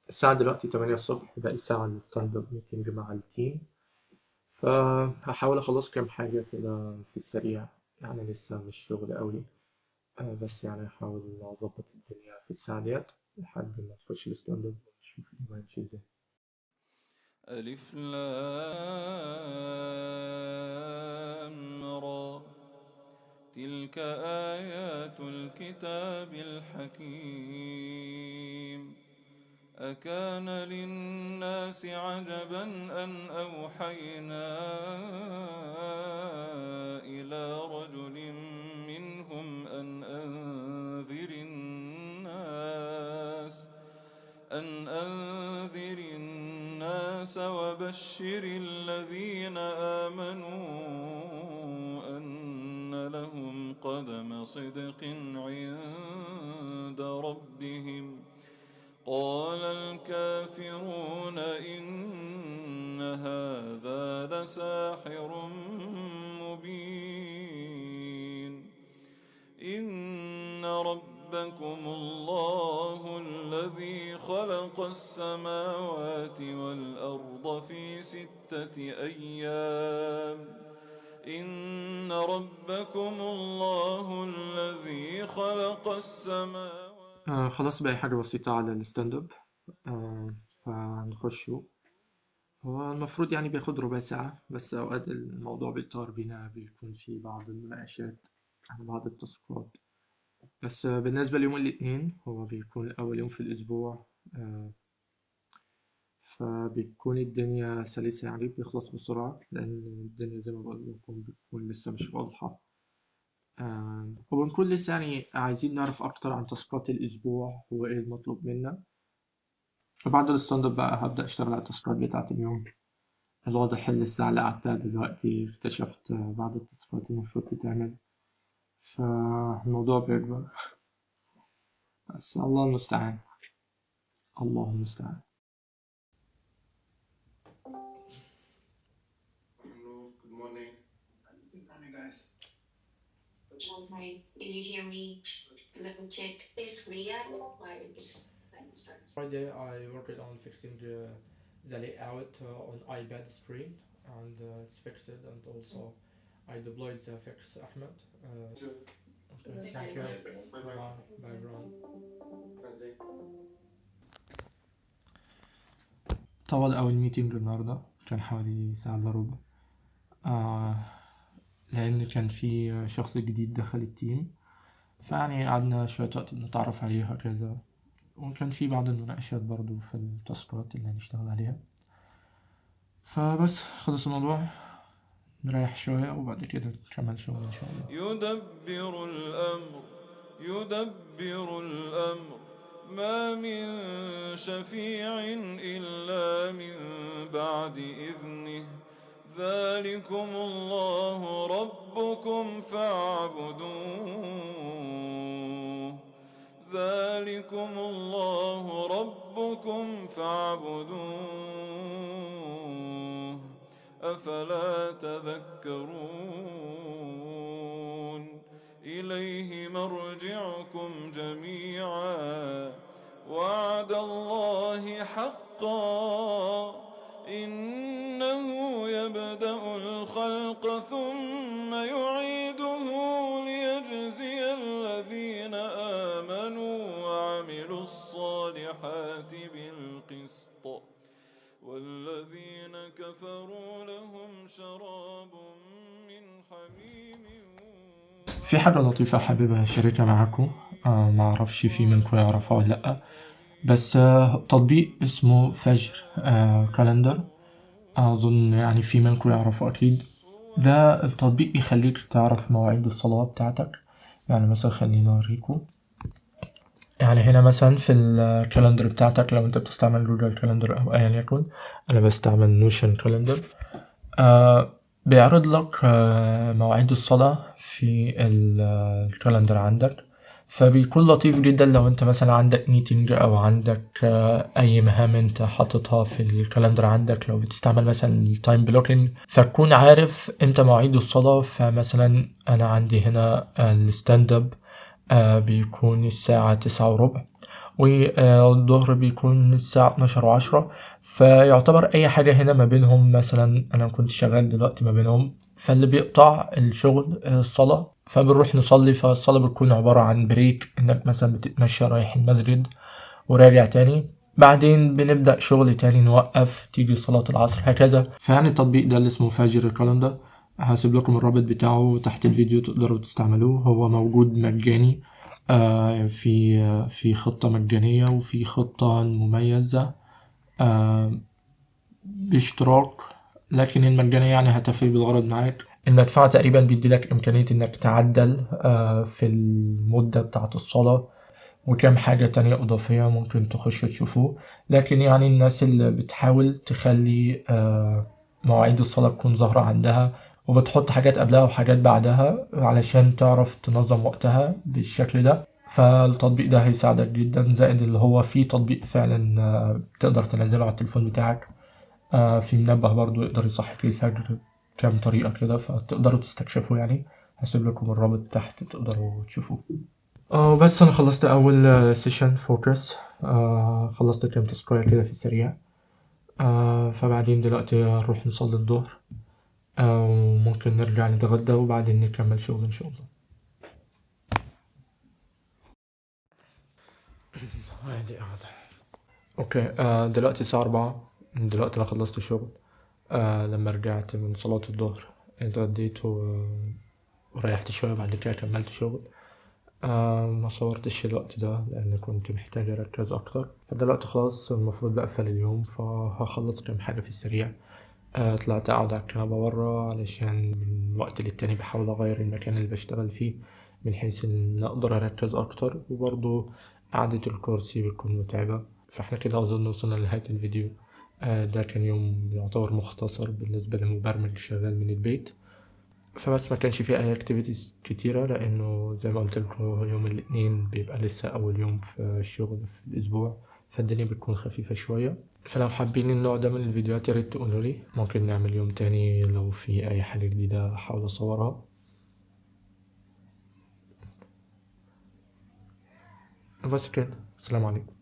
الساعة دلوقتي 8 الصبح، باقي ساعة الستاند اب ميتنج مع التيم. فهحاول أخلص كام حاجة كده في السريع، يعني لسه مش شغل قوي. بس يعني هحاول أظبط الدنيا في الساعة ديت لحد ما تخش الستاند اب ونشوف اليوم هيمشي ازاي. ألف لام را، تلك آيات الكتاب الحكيم. أكان للناس عجبا أن أوحينا إلى رجل منهم أن أنذر الناس وبشر الذين آمنوا أن لهم قدم صدق عند ربهم. قال الكافرون إن هذا لساحر مبين. إن ربكم الله الذي خلق السماوات والأرض في 6 أيام. إن ربكم الله الذي خلق السماوات. خلاص، باقي حاجة بسيطة على الستاند اب. فهنخشه. هو المفروض يعني بياخد ربع ساعة، بس أوقات الموضوع بيطار بينا، بيكون في بعض المناقشات على بعض التاسكات. بس بالنسبة ليوم الاثنين، هو بيكون أول يوم في الأسبوع. آه، فبتكون الدنيا سلسة، يعني بيخلص بسرعة لأن الدنيا زي ما بقول لكم بتكون لسه مش واضحة. وبنكون لسه يعني عايزين نعرف أكتر عن تاسكات الأسبوع، هو إيه المطلوب منا. فبعد الستاند اب بقى هبدأ أشتغل على التاسكات بتاعة اليوم. الواضح إن الساعة اللي قعدتها دلوقتي اكتشفت بعض التاسكات المفروض تتعمل، فالموضوع بيكبر. بس الله المستعان، الله المستعان. Hello, good morning. Good morning, guys. Okay, can you hear me? Let me check this Riyadh. Why is Friday I worked on fixing the layout on iPad screen, and it's fixed, and also I deployed the fix, Ahmed. Good. Okay, thank you. Bye Bye bye. bye. Bye everyone. Nice day. طول أول ميتنج النهاردة، كان حوالي ساعة إلا ربع. لأن كان في شخص جديد دخل التيم، فيعني قعدنا شوية وقت نتعرف عليه هكذا. وكان في بعض المناقشات برضو في التاسكات اللي هنشتغل عليها. فبس خلص الموضوع، نريح شوية وبعد كده نكمل شغل إن شاء الله. يدبر الأمر ما من شفيع إلا من بعد إذنه. ذلكم الله ربكم فاعبدوه أفلا تذكرون. إليه مرجعكم جميعا، وعد الله حقا. إنه يبدأ الخلق ثم يعيده ليجزي الذين آمنوا وعملوا الصالحات بالقسط، والذين كفروا لهم شراب من حميم. في حاجة لطيفة حاببها أشاركها معاكم. معرفش في منكم يعرفها ولا لأ، بس تطبيق اسمه فجر كالندر. أظن يعني في منكم يعرفوا أكيد. ده التطبيق بيخليك تعرف مواعيد الصلاة بتاعتك. يعني مثلا خليني أوريكم. يعني هنا مثلا في الكالندر بتاعتك، لو انت بتستعمل جوجل كالندر او ايا يكن، انا بستعمل نوشن كالندر. بيعرض لك مواعيد الصلاة في الكالندر عندك. فبيكون لطيف جدا لو انت مثلا عندك ميتنج او عندك اي مهام انت حاططها في الكالندر عندك، لو بتستعمل مثلا التايم بلوكينج فتكون عارف امتى مواعيد الصلاة. فمثلا انا عندي هنا الستاند اب بيكون الساعة 9:15، والظهر بيكون الساعة 12:10. فيعتبر أي حاجة هنا ما بينهم، مثلا أنا كنت شغال دلوقتي ما بينهم، فاللي بيقطع الشغل الصلاة، فبنروح نصلي. فالصلاة بتكون عبارة عن بريك، إنك مثلا بتتمشى رايح المسجد وراجع تاني، بعدين بنبدأ شغل تاني، نوقف، تيجي صلاة العصر، هكذا. فيعني التطبيق ده اللي اسمه فجر كالندر، هسيب لكم الرابط بتاعه تحت الفيديو تقدروا تستعملوه. هو موجود مجاني، في خطة مجانية وفي خطة مميزة باشتراك، لكن المجانية يعني هتفي بالغرض معاك. المدفوعة تقريبا بيديلك إمكانية إنك تعدل في المدة بتاعة الصلاة وكم حاجة تانية إضافية ممكن تخش تشوفوه. لكن يعني الناس اللي بتحاول تخلي مواعيد الصلاة تكون ظاهرة عندها، وبتحط حاجات قبلها وحاجات بعدها علشان تعرف تنظم وقتها بالشكل ده، فالتطبيق ده هيساعدك جدا. زائد اللي هو فيه تطبيق فعلا تقدر تنزله على التليفون بتاعك، في منبه برضو يقدر يصحك الفجر، كام طريقة كده، فتقدروا تستكشفوا يعني. هسيب لكم الرابط تحت تقدروا تشوفوه. بس انا خلصت اول سيشن فوكس، خلصت كام تسكاية كده في السريع. فبعدين دلوقتي هنروح نصلي الظهر، وممكن نرجع نتغدى وبعدين نكمل شغل ان شاء الله. هادي قاعدة. اوكي، دلوقتي الساعة 4. دلوقتي انا خلصت شغل. لما رجعت من صلاة الظهر اتغديت وريحت شوية، بعد كده كملت شغل. ما صورتش الوقت ده لأن كنت محتاج أركز أكتر. فدلوقتي خلاص المفروض بقفل اليوم، فهخلص كام حاجة في السريع. طلعت أقعد على الكنبة برا علشان من وقت للتاني بحاول أغير المكان اللي بشتغل فيه من حيث إن أقدر أركز أكتر، وبرضه قعدة الكرسي بتكون متعبة. فاحنا كده أظن وصلنا لنهاية الفيديو. ده كان يوم يعتبر مختصر بالنسبة لمبرمج شغال من البيت، فبس ما كانش فيه اي اكتيفيتيز كتيرة لانه زي ما قلت لكم يوم الاثنين بيبقى لسه اول يوم في الشغل في الاسبوع، فالدنيا بتكون خفيفة شوية. فلو حابين النوع ده من الفيديوهات ياريت تقولولي، ممكن نعمل يوم تاني لو في اي حاجة جديدة احاول اصورها. بس كده، السلام عليكم.